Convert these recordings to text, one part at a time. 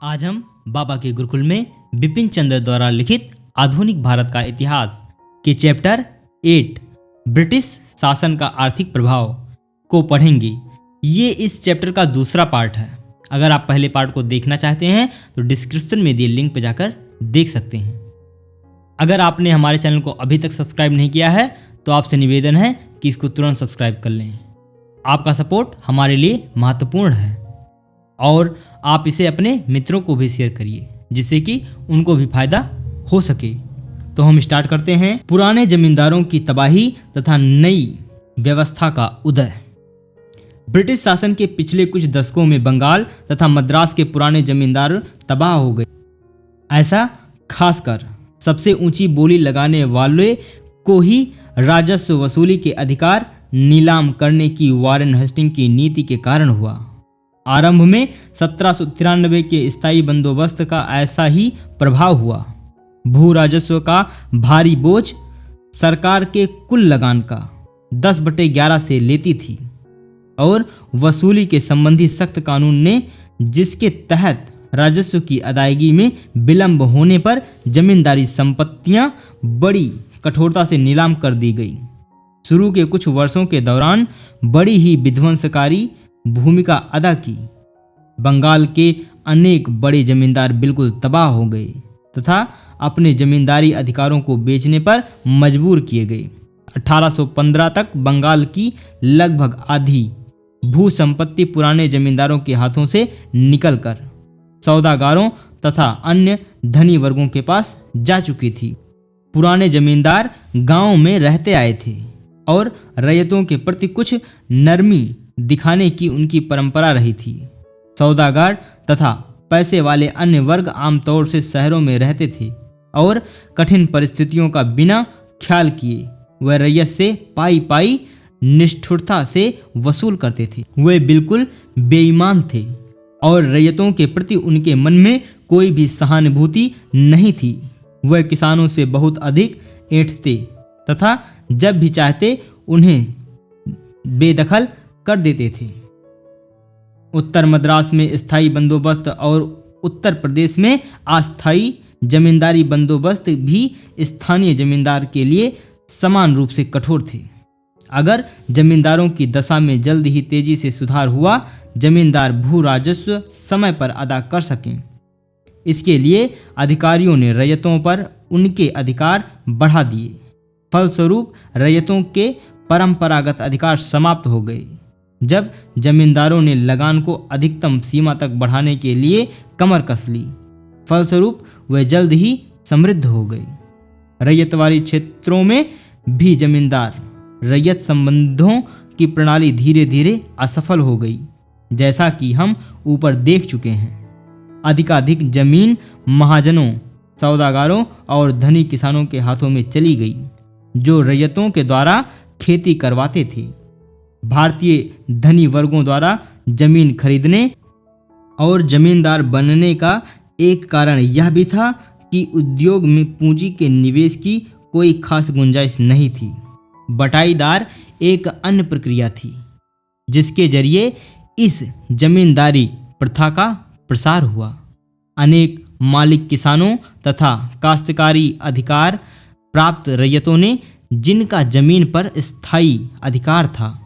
आज हम बाबा के गुरुकुल में बिपिन चंद्र द्वारा लिखित आधुनिक भारत का इतिहास के चैप्टर 8 ब्रिटिश शासन का आर्थिक प्रभाव को पढ़ेंगे। ये इस चैप्टर का दूसरा पार्ट है। अगर आप पहले पार्ट को देखना चाहते हैं तो डिस्क्रिप्शन में दिए लिंक पर जाकर देख सकते हैं। अगर आपने हमारे चैनल को अभी तक सब्सक्राइब नहीं किया है तो आपसे निवेदन है कि इसको तुरंत सब्सक्राइब कर लें। आपका सपोर्ट हमारे लिए महत्वपूर्ण है और आप इसे अपने मित्रों को भी शेयर करिए जिससे कि उनको भी फायदा हो सके। तो हम स्टार्ट करते हैं। पुराने जमींदारों की तबाही तथा नई व्यवस्था का उदय। ब्रिटिश शासन के पिछले कुछ दशकों में बंगाल तथा मद्रास के पुराने जमींदार तबाह हो गए। ऐसा खासकर सबसे ऊंची बोली लगाने वाले को ही राजस्व वसूली के अधिकार नीलाम करने की वारेन हेस्टिंग की नीति के कारण हुआ। आरंभ में 1793 के स्थायी बंदोबस्त का ऐसा ही प्रभाव हुआ। भू राजस्व का भारी बोझ सरकार के कुल लगान का 10/11 से लेती थी और वसूली के संबंधी सख्त कानून ने, जिसके तहत राजस्व की अदायगी में विलंब होने पर जमींदारी संपत्तियां बड़ी कठोरता से नीलाम कर दी गई। शुरू के कुछ वर्षों के दौरान बड़ी ही विध्वंसकारी भूमिका अदा की। बंगाल के अनेक बड़े जमींदार बिल्कुल तबाह हो गए तथा अपने जमींदारी अधिकारों को बेचने पर मजबूर किए गए। 1815 तक बंगाल की लगभग आधी भू संपत्ति पुराने जमींदारों के हाथों से निकलकर सौदागारों तथा अन्य धनी वर्गों के पास जा चुकी थी। पुराने जमींदार गांव में रहते आए थे और रैयतों के प्रति कुछ नरमी दिखाने की उनकी परंपरा रही थी। सौदागर तथा पैसे वाले अन्य वर्ग आमतौर से शहरों में रहते थे और कठिन परिस्थितियों का बिना ख्याल किए वह रैयत से पाई पाई निष्ठुरता से वसूल करते थे। वे बिल्कुल बेईमान थे और रैयतों के प्रति उनके मन में कोई भी सहानुभूति नहीं थी। वह किसानों से बहुत अधिक ऐंठते तथा जब भी चाहते उन्हें बेदखल कर देते थे। उत्तर मद्रास में स्थायी बंदोबस्त और उत्तर प्रदेश में अस्थायी जमींदारी बंदोबस्त भी स्थानीय जमींदार के लिए समान रूप से कठोर थे। अगर जमींदारों की दशा में जल्द ही तेजी से सुधार हुआ, जमींदार भू राजस्व समय पर अदा कर सकें। इसके लिए अधिकारियों ने रैयतों पर उनके अधिकार बढ़ा दिए। फलस्वरूप रैयतों के परंपरागत अधिकार समाप्त हो गए। जब जमींदारों ने लगान को अधिकतम सीमा तक बढ़ाने के लिए कमर कस ली, फलस्वरूप वे जल्द ही समृद्ध हो गए। रैयतवारी क्षेत्रों में भी जमींदार रैयत संबंधों की प्रणाली धीरे धीरे असफल हो गई, जैसा कि हम ऊपर देख चुके हैं। अधिकाधिक जमीन महाजनों, सौदागारों और धनी किसानों के हाथों में चली गई, जो रैयतों के द्वारा खेती करवाते थे। भारतीय धनी वर्गों द्वारा जमीन खरीदने और जमींदार बनने का एक कारण यह भी था कि उद्योग में पूंजी के निवेश की कोई खास गुंजाइश नहीं थी। बटाईदार एक अन्य प्रक्रिया थी जिसके जरिए इस जमींदारी प्रथा का प्रसार हुआ। अनेक मालिक किसानों तथा काश्तकारी अधिकार प्राप्त रैयतों ने, जिनका जमीन पर स्थायी अधिकार था,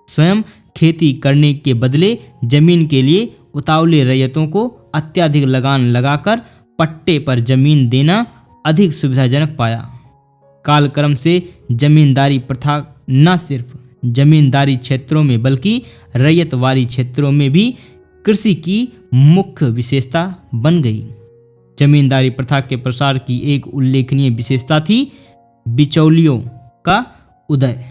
स्वयं खेती करने के बदले जमीन के लिए उतावले रैयतों को अत्यधिक लगान लगाकर पट्टे पर जमीन देना अधिक सुविधाजनक पाया। कालक्रम से जमींदारी प्रथा न सिर्फ जमींदारी क्षेत्रों में बल्कि रैयतवारी क्षेत्रों में भी कृषि की मुख्य विशेषता बन गई। जमींदारी प्रथा के प्रसार की एक उल्लेखनीय विशेषता थी बिचौलियों का उदय।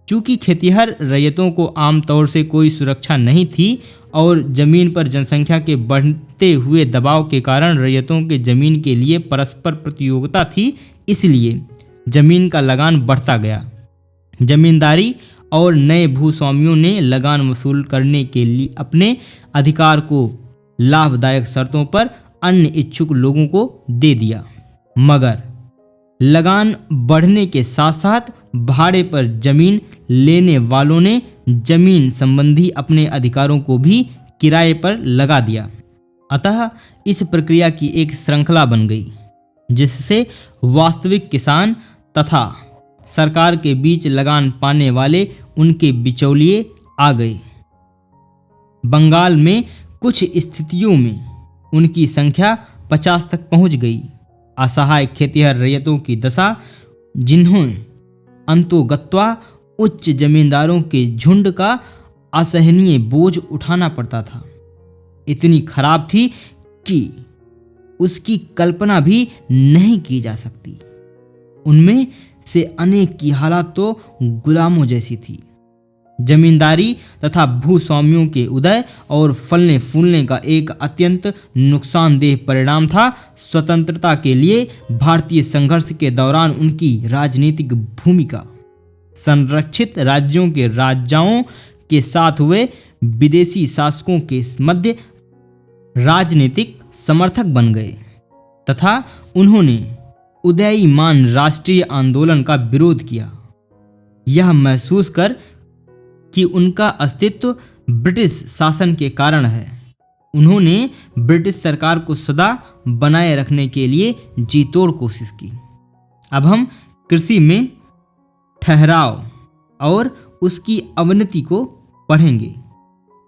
चूँकि खेतिहर रैयतों को आमतौर से कोई सुरक्षा नहीं थी और जमीन पर जनसंख्या के बढ़ते हुए दबाव के कारण रैयतों के जमीन के लिए परस्पर प्रतियोगिता थी, इसलिए जमीन का लगान बढ़ता गया। जमींदारी और नए भूस्वामियों ने लगान वसूल करने के लिए अपने अधिकार को लाभदायक शर्तों पर अन्य इच्छुक लोगों को दे दिया। मगर लगान बढ़ने के साथ साथ भाड़े पर जमीन लेने वालों ने जमीन संबंधी अपने अधिकारों को भी किराए पर लगा दिया। अतः इस प्रक्रिया की एक श्रृंखला बन गई, जिससे वास्तविक किसान तथा सरकार के बीच लगान पाने वाले उनके बिचौलिए आ गए। बंगाल में कुछ स्थितियों में उनकी संख्या 50 तक पहुंच गई। असहाय खेतिहर रैयतों की दशा, जिन्हें अंतोगत्वा उच्च जमींदारों के झुंड का असहनीय बोझ उठाना पड़ता था, इतनी खराब थी कि उसकी कल्पना भी नहीं की जा सकती। उनमें से अनेक की हालत तो गुलामों जैसी थी। जमींदारी तथा भूस्वामियों के उदय और फलने फूलने का एक अत्यंत नुकसानदेह परिणाम था स्वतंत्रता के लिए भारतीय संघर्ष के दौरान उनकी राजनीतिक भूमिका। संरक्षित राज्यों के राजाओं के साथ हुए विदेशी शासकों के मध्य राजनीतिक समर्थक बन गए तथा उन्होंने उदयीमान राष्ट्रीय आंदोलन का विरोध किया। यह महसूस कर कि उनका अस्तित्व ब्रिटिश शासन के कारण है, उन्होंने ब्रिटिश सरकार को सदा बनाए रखने के लिए जी तोड़ कोशिश की। अब हम कृषि में ठहराव और उसकी अवनति को पढ़ेंगे।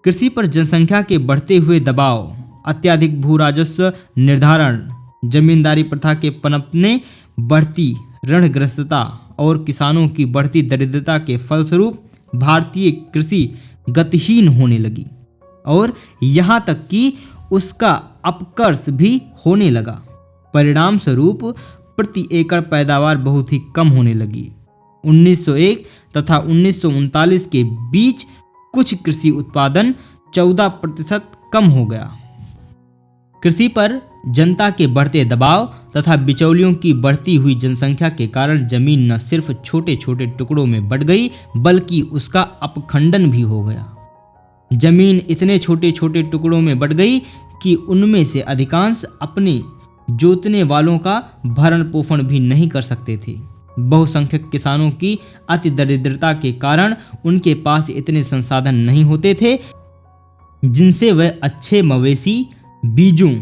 कृषि पर जनसंख्या के बढ़ते हुए दबाव, अत्यधिक भू राजस्व निर्धारण, जमींदारी प्रथा के पनपने, बढ़ती ऋणग्रस्तता और किसानों की बढ़ती दरिद्रता के फलस्वरूप भारतीय कृषि गतिहीन होने लगी और यहाँ तक कि उसका अपकर्ष भी होने लगा। परिणाम स्वरूप प्रति एकड़ पैदावार बहुत ही कम होने लगी। 1901 तथा 1939 के बीच कुछ कृषि उत्पादन 14% कम हो गया। कृषि पर जनता के बढ़ते दबाव तथा बिचौलियों की बढ़ती हुई जनसंख्या के कारण जमीन न सिर्फ छोटे छोटे टुकड़ों में बंट गई बल्कि उसका अपखंडन भी हो गया। जमीन इतने छोटे छोटे टुकड़ों में बंट गई कि उनमें से अधिकांश अपने जोतने वालों का भरण पोषण भी नहीं कर सकते थे। बहुसंख्यक किसानों की अति दरिद्रता के कारण उनके पास इतने संसाधन नहीं होते थे जिनसे वह अच्छे मवेशी, बीजों,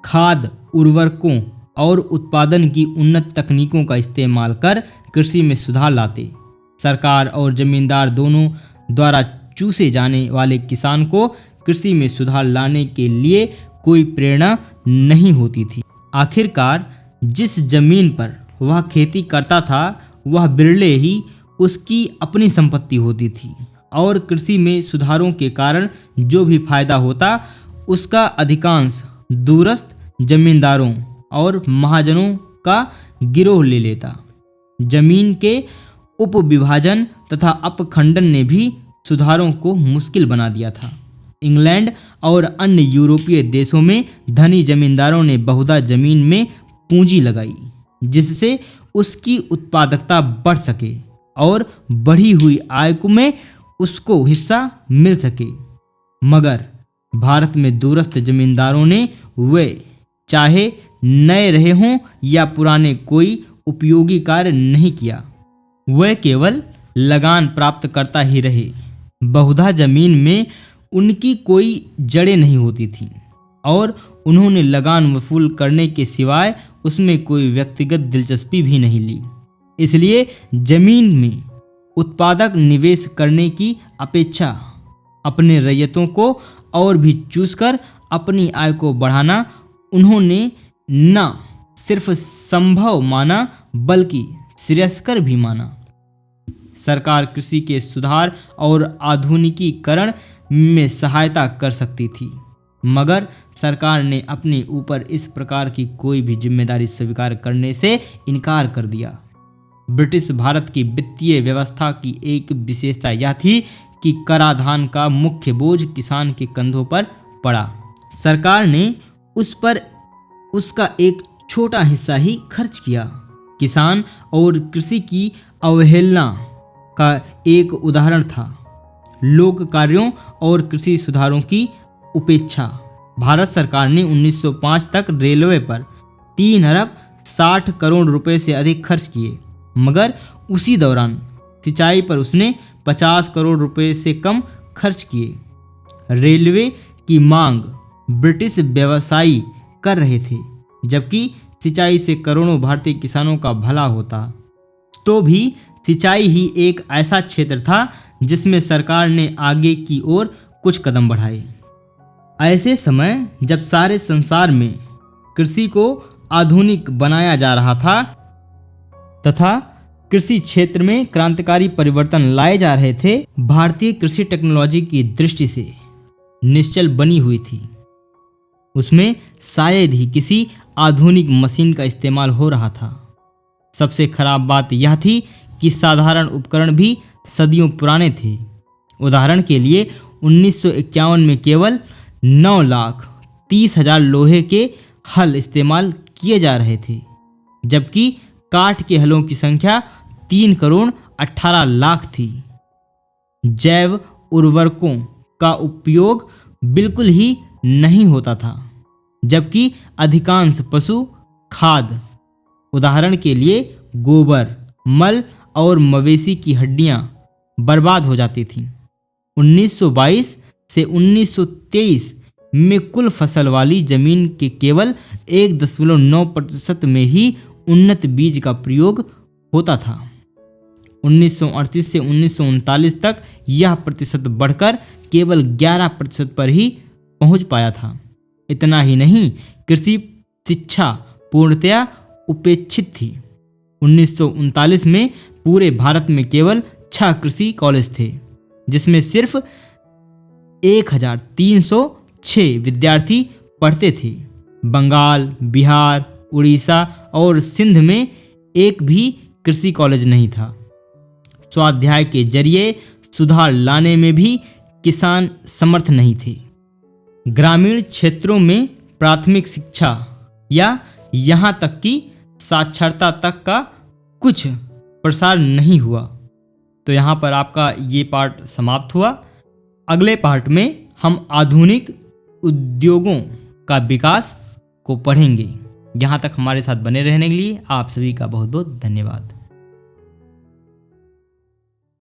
खाद, उर्वरकों और उत्पादन की उन्नत तकनीकों का इस्तेमाल कर कृषि में सुधार लाते। सरकार और जमींदार दोनों द्वारा चूसे जाने वाले किसान को कृषि में सुधार लाने के लिए कोई प्रेरणा नहीं होती थी। आखिरकार जिस जमीन पर वह खेती करता था वह बिरले ही उसकी अपनी संपत्ति होती थी और कृषि में सुधारों के कारण जो भी फायदा होता उसका अधिकांश दूरस्थ जमींदारों और महाजनों का गिरोह ले लेता। जमीन के उपविभाजन तथा अपखंडन ने भी सुधारों को मुश्किल बना दिया था। इंग्लैंड और अन्य यूरोपीय देशों में धनी जमींदारों ने बहुधा जमीन में पूंजी लगाई जिससे उसकी उत्पादकता बढ़ सके और बढ़ी हुई आय में उसको हिस्सा मिल सके। मगर भारत में दूरस्थ जमींदारों ने वे चाहे नए रहे हों या पुराने कोई उपयोगी कार्य नहीं किया, वे केवल लगान प्राप्त करता ही रहे। बहुधा जमीन में उनकी कोई जड़ें नहीं होती थीं और उन्होंने लगान वसूल करने के सिवाय उसमें कोई व्यक्तिगत दिलचस्पी भी नहीं ली। इसलिए जमीन में उत्पादक निवेश करने की अपेक्षा अपने रैयतों को और भी चूसकर अपनी आय को बढ़ाना उन्होंने न सिर्फ संभव माना बल्कि श्रेयस्कर भी माना। सरकार कृषि के सुधार और आधुनिकीकरण में सहायता कर सकती थी, मगर सरकार ने अपने ऊपर इस प्रकार की कोई भी जिम्मेदारी स्वीकार करने से इनकार कर दिया। ब्रिटिश भारत की वित्तीय व्यवस्था की एक विशेषता यह थी कि कराधान का मुख्य बोझ किसान के कंधों पर पड़ा। सरकार ने उस पर उसका एक छोटा हिस्सा ही खर्च किया। किसान और कृषि की अवहेलना का एक उदाहरण था लोक कार्यों और कृषि सुधारों की उपेक्षा। भारत सरकार ने 1905 तक रेलवे पर 3 अरब 60 करोड़ रुपए से अधिक खर्च किए, मगर उसी दौरान सिंचाई पर उसने 50 करोड़ रुपए से कम खर्च किए। रेलवे की मांग ब्रिटिश व्यवसायी कर रहे थे, जबकि सिंचाई से करोड़ों भारतीय किसानों का भला होता। तो भी सिंचाई ही एक ऐसा क्षेत्र था जिसमें सरकार ने आगे की ओर कुछ कदम बढ़ाए। ऐसे समय जब सारे संसार में कृषि को आधुनिक बनाया जा रहा था तथा कृषि क्षेत्र में क्रांतिकारी परिवर्तन लाए जा रहे थे, भारतीय कृषि टेक्नोलॉजी की दृष्टि से निश्चल बनी हुई थी। उसमें शायद ही किसी आधुनिक मशीन का इस्तेमाल हो रहा था। सबसे खराब बात यह थी कि साधारण उपकरण भी सदियों पुराने थे। उदाहरण के लिए 1951 में केवल 9,30,000 लोहे के हल इस्तेमाल किए जा रहे थे, जबकि काठ के हलों की संख्या 3,18,00,000 थी। जैव उर्वरकों का उपयोग बिल्कुल ही नहीं होता था, जबकि अधिकांश पशु खाद, उदाहरण के लिए गोबर, मल और मवेशी की हड्डियां बर्बाद हो जाती थीं। 1922 से 1923 में कुल फसल वाली जमीन के केवल 1.9% में ही उन्नत बीज का प्रयोग होता था। 1938 से 1939 तक यह प्रतिशत बढ़कर केवल 11% पर ही पहुंच पाया था। इतना ही नहीं, कृषि शिक्षा पूर्णतया उपेक्षित थी। 1939 में पूरे भारत में केवल 6 कृषि कॉलेज थे, जिसमें सिर्फ 1,306 विद्यार्थी पढ़ते थे। बंगाल, बिहार, उड़ीसा और सिंध में एक भी कृषि कॉलेज नहीं था। स्वाध्याय के जरिए सुधार लाने में भी किसान समर्थ नहीं थे। ग्रामीण क्षेत्रों में प्राथमिक शिक्षा या यहाँ तक कि साक्षरता तक का कुछ प्रसार नहीं हुआ। तो यहाँ पर आपका ये पार्ट समाप्त हुआ। अगले पार्ट में हम आधुनिक उद्योगों का विकास को पढ़ेंगे। यहाँ तक हमारे साथ बने रहने के लिए आप सभी का बहुत बहुत धन्यवाद।